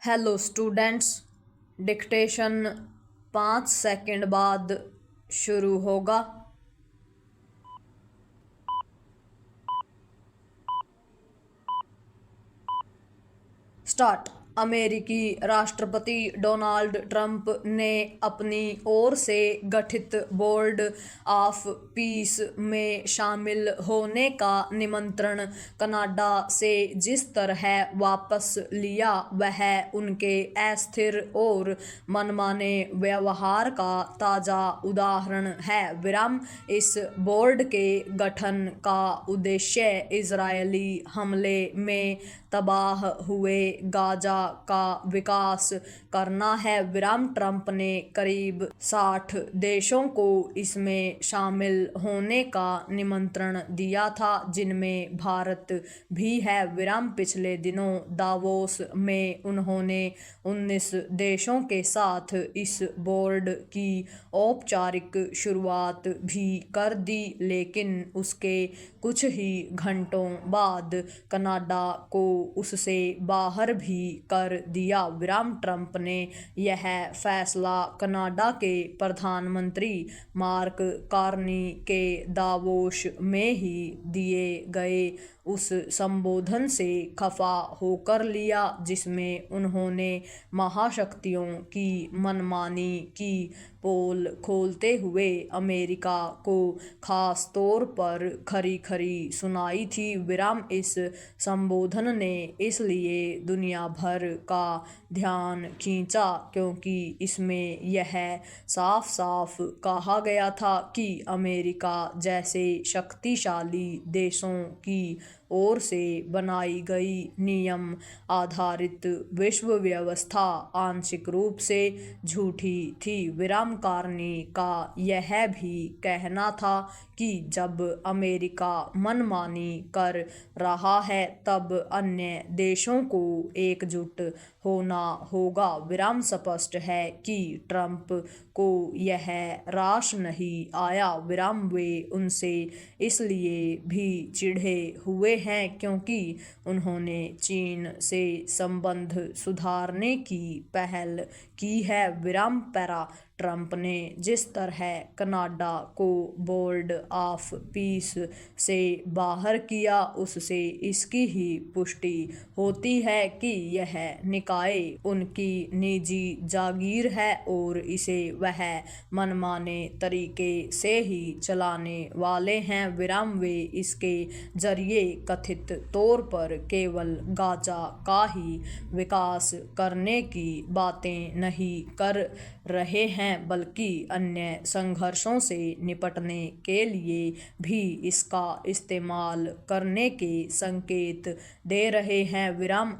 Hello students, dictation 5 second बाद शुरू होगा। स्टार्ट। अमेरिकी राष्ट्रपति डोनाल्ड ट्रंप ने अपनी ओर से गठित बोर्ड ऑफ पीस में शामिल होने का निमंत्रण कनाडा से जिस तरह वापस लिया वह उनके अस्थिर और मनमाने व्यवहार का ताज़ा उदाहरण है। इस बोर्ड के गठन का उद्देश्य इजरायली हमले में तबाह हुए गाजा का विकास करना है। ट्रंप ने करीब 60 देशों को इसमें शामिल होने का निमंत्रण दिया था, जिनमें भारत भी है। पिछले दिनों दावोस में उन्होंने 19 देशों के साथ इस बोर्ड की औपचारिक शुरुआत भी कर दी, लेकिन उसके कुछ ही घंटों बाद कनाडा को उससे बाहर भी कर दिया। ट्रंप ने यह फैसला कनाडा के प्रधानमंत्री मार्क कार्नी के दावोस में ही दिए गए उस संबोधन से खफा होकर लिया, जिसमें उन्होंने महाशक्तियों की मनमानी की पोल खोलते हुए अमेरिका को खास तौर पर खरी खरी सुनाई थी। इस संबोधन ने इसलिए दुनिया भर का ध्यान खींचा क्योंकि इसमें यह साफ साफ कहा गया था कि अमेरिका जैसे शक्तिशाली देशों की ओर से बनाई गई नियम आधारित विश्व व्यवस्था आंशिक रूप से झूठी थी। कार्नी का यह भी कहना था कि जब अमेरिका मनमानी कर रहा है तब अन्य देशों को एकजुट होना होगा। स्पष्ट है कि ट्रंप को यह रास नहीं आया। वे उनसे इसलिए भी चिढ़े हुए हैं क्योंकि उन्होंने चीन से संबंध सुधारने की पहल की है। ट्रंप ने जिस तरह कनाडा को बोर्ड ऑफ पीस से बाहर किया, उससे इसकी ही पुष्टि होती है कि यह निकाय उनकी निजी जागीर है और इसे वह मनमाने तरीके से ही चलाने वाले हैं। वे इसके जरिए कथित तौर पर केवल गाजा का ही विकास करने की बातें नहीं कर रहे हैं, बल्कि अन्य संघर्षों से निपटने के लिए भी इसका इस्तेमाल करने के संकेत दे रहे हैं।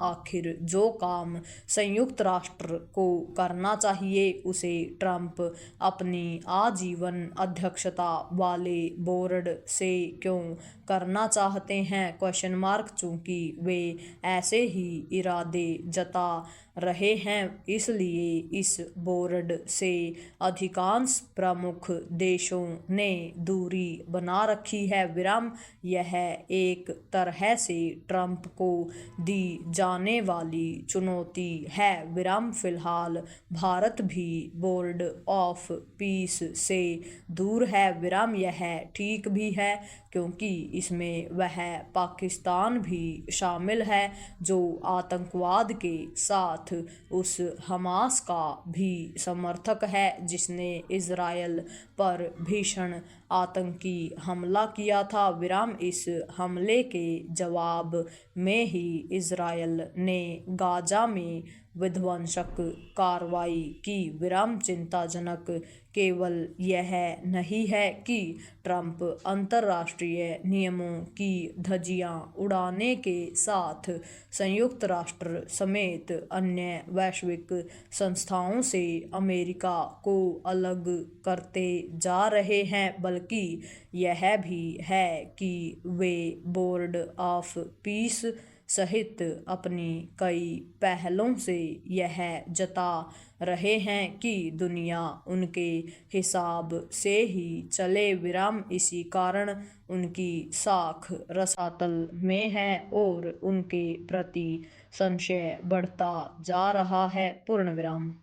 आखिर जो काम संयुक्त राष्ट्र को करना चाहिए उसे ट्रंप अपनी आजीवन अध्यक्षता वाले बोर्ड से क्यों करना चाहते हैं? चूंकि वे ऐसे ही इरादे जता रहे हैं, इसलिए इस बोर्ड से अधिकांश प्रमुख देशों ने दूरी बना रखी है। यह एक तरह से ट्रंप को दी जाने वाली चुनौती है। फिलहाल भारत भी बोर्ड ऑफ पीस से दूर है। यह ठीक भी है क्योंकि इसमें वह पाकिस्तान भी शामिल है जो आतंकवाद के साथ उस हमास का भी समर्थक है जिसने इजरायल पर भीषण आतंकी हमला किया था। इस हमले के जवाब में ही इजरायल ने गाजा में विध्वंसक कार्रवाई की। चिंताजनक केवल यह नहीं है कि ट्रंप अंतर्राष्ट्रीय नियमों की धज्जियां उड़ाने के साथ संयुक्त राष्ट्र समेत अन्य वैश्विक संस्थाओं से अमेरिका को अलग करते जा रहे हैं, बल्कि यह भी है कि वे बोर्ड ऑफ पीस सहित अपनी कई पहलों से यह जता रहे हैं कि दुनिया उनके हिसाब से ही चले। विराम इसी कारण उनकी साख रसातल में है और उनके प्रति संशय बढ़ता जा रहा है। पूर्ण विराम।